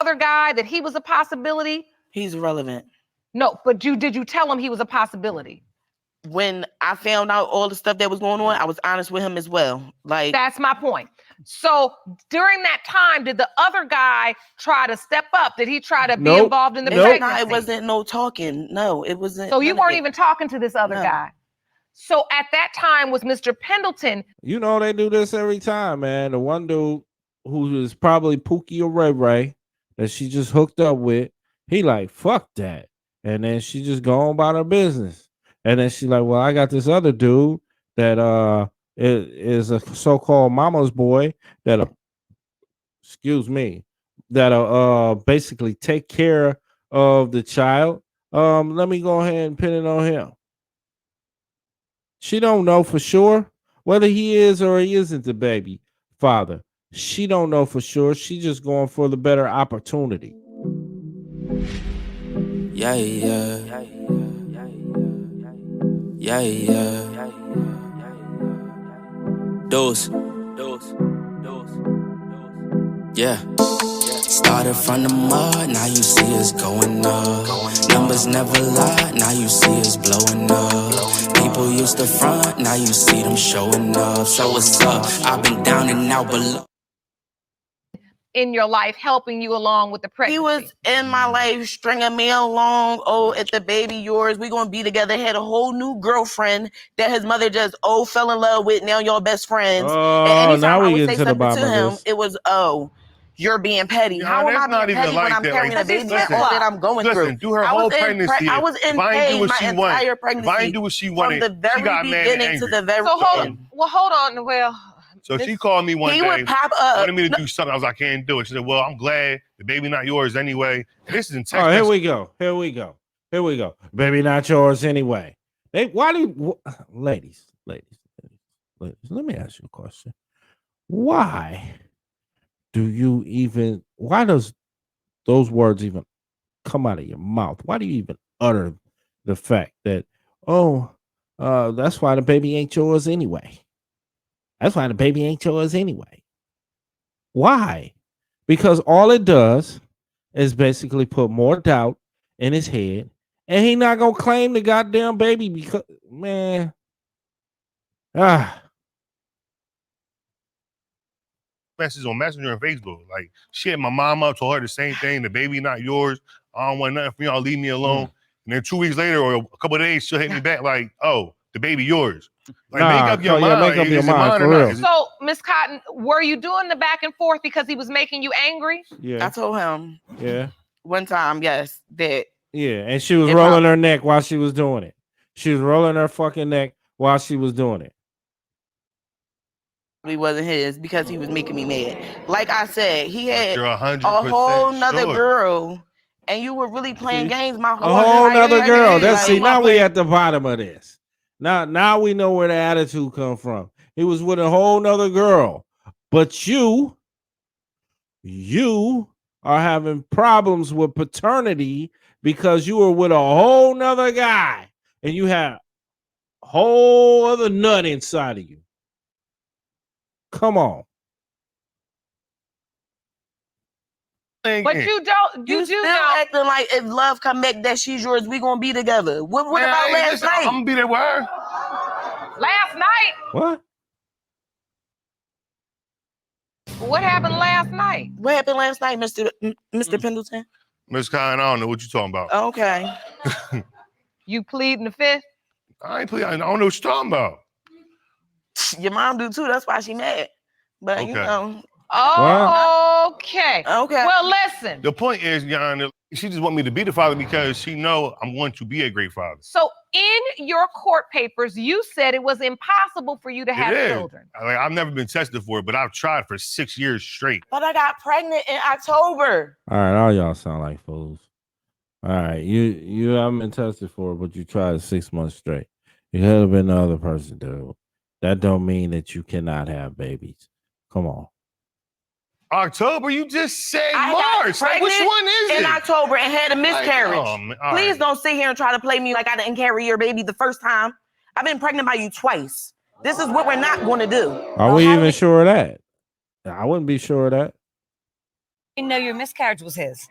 other guy that he was a possibility? He's irrelevant. No, but did you tell him he was a possibility? When I found out all the stuff that was going on, I was honest with him as well. Like, that's my point. So during that time, did the other guy try to step up? Did he try to be involved in the pregnancy? No, it wasn't no talking. No, it wasn't. So you weren't even talking to this other guy. So at that time was Mr. Pendleton. You know they do this every time, man. The one dude who is probably Pookie or Ray Ray that she just hooked up with, he like, fuck that. And then she just go on about her business. And then she's like, well, I got this other dude that is a so-called mama's boy that basically take care of the child. Let me go ahead and pin it on him. She don't know for sure whether he is or he isn't the baby father. She don't know for sure. She just going for the better opportunity. Yeah. Dose. Yeah. Started from the mud, now you see us going up. Numbers never lie, now you see us blowing up. People used to front, now you see them showing up. So what's up? I've been down and out below. In your life, helping you along with the pregnancy. He was in my life, stringing me along. Oh, it's the baby yours. We gonna be together. Had a whole new girlfriend that his mother just fell in love with. Now y'all best friends. Oh, now we get to the bottom of him, this. it was you're being petty. How am I being petty when I'm carrying a baby and all that I'm going through? Through her whole pregnancy. I was in pain my entire pregnancy. If I didn't do what she wanted, from the very beginning to the very end. Hold on. Well. So she called me one day. Would pop up. Wanted me to do something. I was like, I can't do it. She said, well, I'm glad the baby not yours anyway. This is in Texas. Oh, here we go. Baby not yours anyway. Ladies, let me ask you a question. Why does those words even come out of your mouth? Why do you even utter the fact that, that's why the baby ain't yours anyway? That's why the baby ain't yours anyway. Why? Because all it does is basically put more doubt in his head, and he not gonna claim the goddamn baby because, man, messages on Messenger and Facebook. Like, shit, my mom up, told her the same thing. The baby not yours. I don't want nothing from y'all. Leave me alone. And then 2 weeks later or a couple of days, she'll hit me back like, oh, the baby yours. Like, make up your mind. Make up your mind for real. So, Miss Cotton, were you doing the back and forth because he was making you angry? Yeah. I told him. Yeah. One time, yes, that. Yeah, and she was rolling her neck while she was doing it. She was rolling her fucking neck while she was doing it. It wasn't his because he was making me mad. Like I said, he had a whole nother girl, and you were really playing games. My whole nother girl. Now we at the bottom of this. Now we know where the attitude come from. He was with a whole nother girl, but you are having problems with paternity because you were with a whole nother guy, and you have a whole other nut inside of you. Come on. But you still acting like if love come back that she's yours, we gonna be together. What about last night? I'm gonna be there with her. Last night? What? What happened last night? What happened last night, Mr. Pendleton? Miss Kine, I don't know what you're talking about. Okay. You pleading the fifth? I ain't pleading. I don't know what you're talking about. Your mom do too. That's why she mad. But okay. You know. Okay. Okay. Well, listen. The point is, Yana, she just want me to be the father because she know I'm going to be a great father. So in your court papers, you said it was impossible for you to have children. I've never been tested for it, but I've tried for 6 years straight. But I got pregnant in October. All right, all y'all sound like fools. All right, you haven't been tested for it, but you tried 6 months straight. You could have been the other person, dude. That don't mean that you cannot have babies. Come on. October, you just said March. Like, which one is it? In October and had a miscarriage. Please don't sit here and try to play me like I didn't carry your baby the first time. I've been pregnant by you twice. This is what we're not going to do. Are we even sure of that? I wouldn't be sure of that. didn't know your miscarriage was his.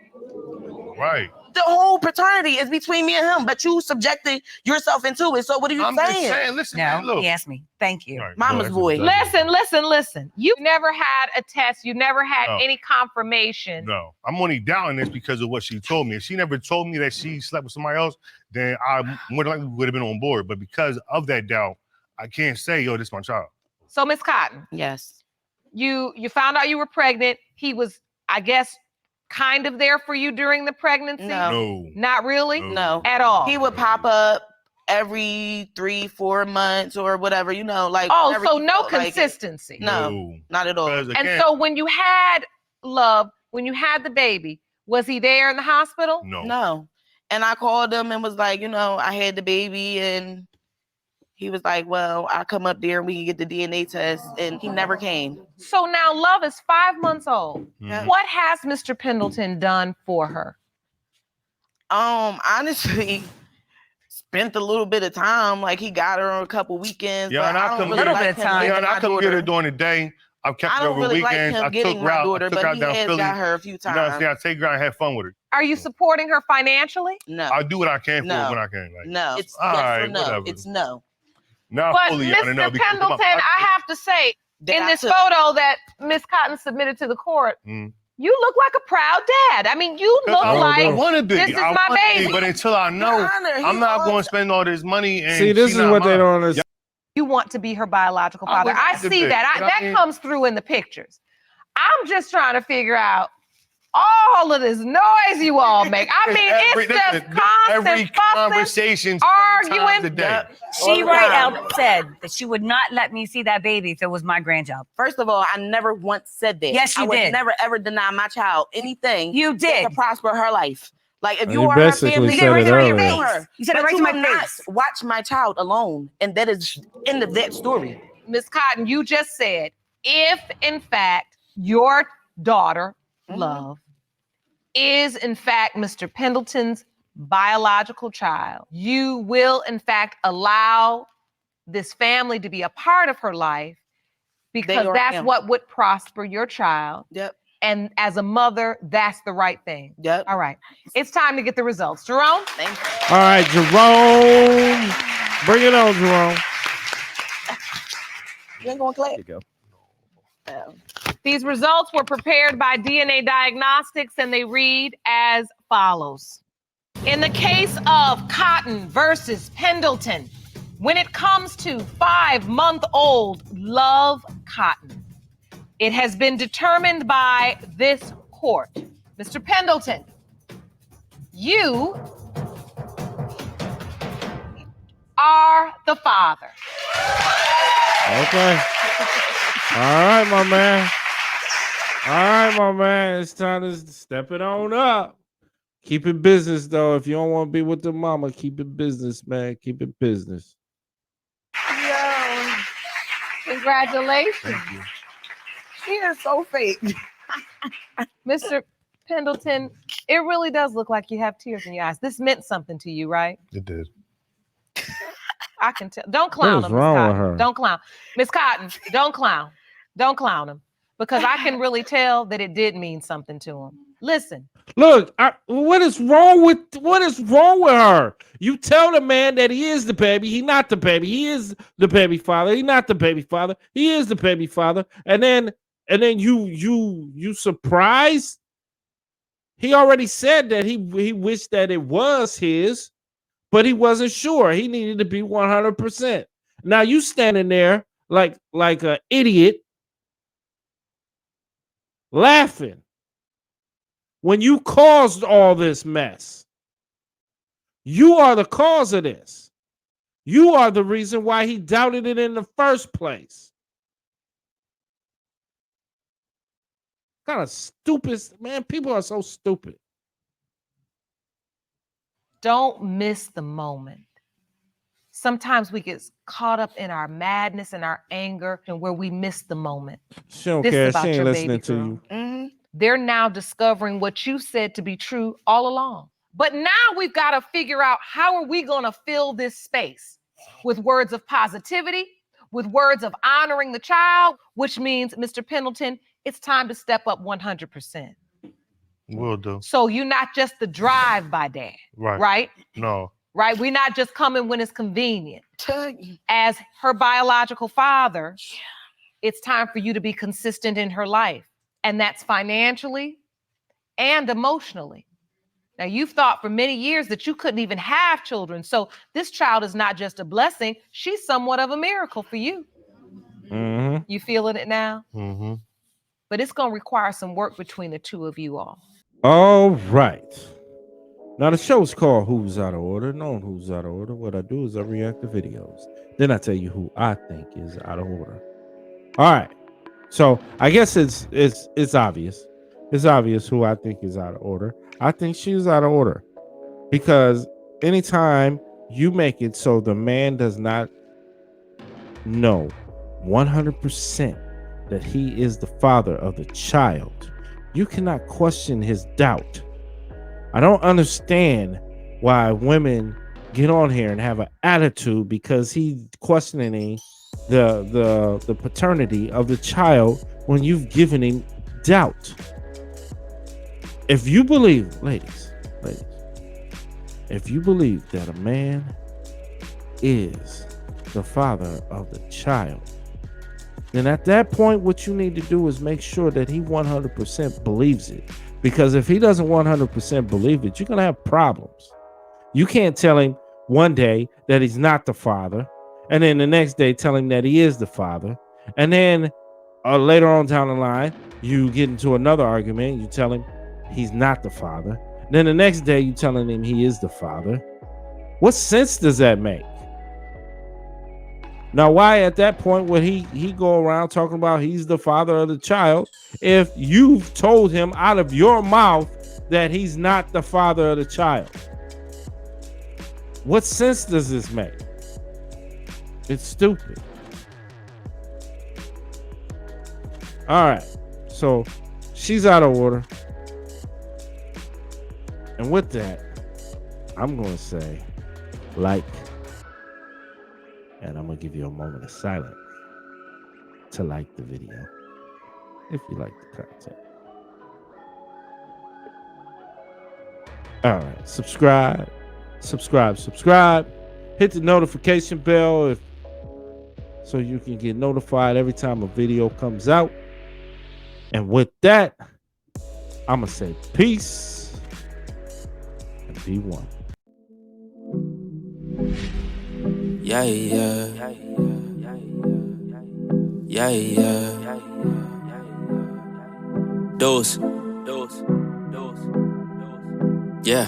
Right. The whole paternity is between me and him, but you subjected yourself into it. So what are you I'm saying? just saying, listen, No, man, look. he asked me. Thank you. All right, Mama's that's boy. Listen. You never had a test. You never had No. any confirmation. No, I'm only doubting this because of what she told me. If she never told me that she slept with somebody else, then I more than likely would have been on board. But because of that doubt, I can't say, yo, this is my child. So, Miss Cotton, Yes. you found out you were pregnant. He was, I guess, kind of there for you during the pregnancy? No. Not really? No. At all? He would pop up every 3-4 months or whatever, like. Oh, whenever so he no felt like it. consistency. No, not at all. Because And again, so when you had Love, when you had the baby, was he there in the hospital? No. And I called him and was like, I had the baby, and he was like, well, I'll come up there and we can get the DNA test. And he never came. So now Love is 5 months old. Mhm. What has Mr. Pendleton done for her? Honestly, spent a little bit of time. Like, he got her on a couple weekends. Yeah, but and I I don't come really get like her- him time. getting yeah, and I my come get her daughter. during the day. I've kept I her don't over really like weekends. him I getting took my her out. daughter, I took but her out he down has Philly. got her a few You know what I'm times. saying? I take her out and have fun with her. Are you supporting her financially? No. I do what I can for No. her when I can. Like, No. It's all yes or right, no. whatever. It's no. Now But fully, I don't know. Mr. Pendleton, I have to say, That in I this took- photo that Miss Cotton submitted to the court, Mm. you look like a proud dad. I mean, you look I like want to be. this is I my wanna be, baby. but until I know, Your Honor, I'm he not owns- going to spend all this money. And See, this she is not what they mine. don't understand. you want to be her biological I father. would I have to see be, that. but I That mean- comes through in the pictures. I'm just trying to figure out all of this noise you all make. I mean, it's just constant every fussing, conversation, arguing. the day. She right out said that she would not let me see that baby if it was my grandchild. First of all, I never once said that. Yes, you I would did. never ever deny my child anything. You did. To prosper her life. Like, if You you are her basically family, said it you're earlier. her. You said it But right you to my will not face. watch my child alone, and that is end of that story. Miss Cotton, you just said, if in fact your daughter, Love, is in fact Mr. Pendleton's biological child, you will in fact allow this family to be a part of her life because are that's him. what would prosper your child. Yep. And as a mother, that's the right thing. Yep. All right. It's time to get the results. Jerome? Thank you. All right, Jerome. Bring it on, Jerome. You ain't going to clap. you go. These results were prepared by DNA Diagnostics and they read as follows. In the case of Cotton versus Pendleton, when it comes to 5-month-old Love Cotton, it has been determined by this court. Mr. Pendleton, you are the father. Okay. All right, my man. All right, my man. It's time to step it on up. Keep it business, though. If you don't want to be with the mama, keep it business, man. Keep it business. Yo, congratulations. She is so fake. Mr. Pendleton, it really does look like you have tears in your eyes. This meant something to you, right? It did. I can tell. Don't clown What is him, Miss wrong with Cotton. her? Don't clown. Miss Cotton, don't clown. Don't clown him. Because I can really tell that it did mean something to him. Listen, Look, what is wrong with her? You tell the man that he is the baby. He not the baby. He is the baby father. He not the baby father. He is the baby father. And then you surprised. He already said that he wished that it was his, but he wasn't sure. He needed to be 100%. Now you standing there like an idiot, laughing when you caused all this mess. You are the cause of this. You are the reason why he doubted it in the first place. Kind of stupid, man. People are so stupid. don't miss the moment. Sometimes we get caught up in our madness and our anger and where we miss the moment. She don't This is care. about She ain't your listening baby to girl. you. Mm-hmm. They're now discovering what you said to be true all along. But now we've got to figure out how are we going to fill this space with words of positivity, with words of honoring the child, which means, Mr. Pendleton, it's time to step up 100%. Will do. So you're not just the drive-by dad, Right. right? No. Right? We're not just coming when it's convenient. Tell you. As her biological father, it's time for you to be consistent in her life. And that's financially and emotionally. Now, you've thought for many years that you couldn't even have children. So this child is not just a blessing. She's somewhat of a miracle for you. Mm-hmm. You feeling it now? Mm-hmm. But it's going to require some work between the two of you all. All right. Now the show's called Who's Out of Order. Knowing who's out of order, what I do is I react to videos. Then I tell you who I think is out of order. All right. So I guess it's obvious. It's obvious who I think is out of order. I think she's out of order because anytime you make it so the man does not know 100% that he is the father of the child, you cannot question his doubt. I don't understand why women get on here and have an attitude because he's questioning the paternity of the child when you've given him doubt. If you believe, ladies, if you believe that a man is the father of the child, then at that point, what you need to do is make sure that he 100% believes it. Because if he doesn't 100% believe it, you're going to have problems. You can't tell him one day that he's not the father, and then the next day tell him that he is the father. And then later on down the line, you get into another argument. You tell him he's not the father. Then the next day, you're telling him he is the father. What sense does that make? Now, why at that point would he go around talking about he's the father of the child if you've told him out of your mouth that he's not the father of the child? What sense does this make? It's stupid. All right, so she's out of order. And with that, I'm going to say like, and I'm going to give you a moment of silence to like the video if you like the content. All right, subscribe. Hit the notification bell so you can get notified every time a video comes out. And with that, I'm going to say peace and be one. Yeah, yeah. Yeah, yeah. Dose. Yeah.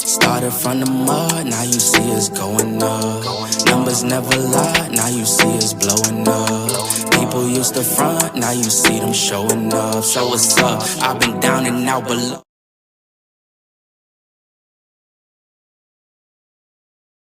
Started from the mud, now you see us going up. Numbers never lie, now you see us blowing up. People used to front, now you see them showing up. So what's up? I've been down and out below.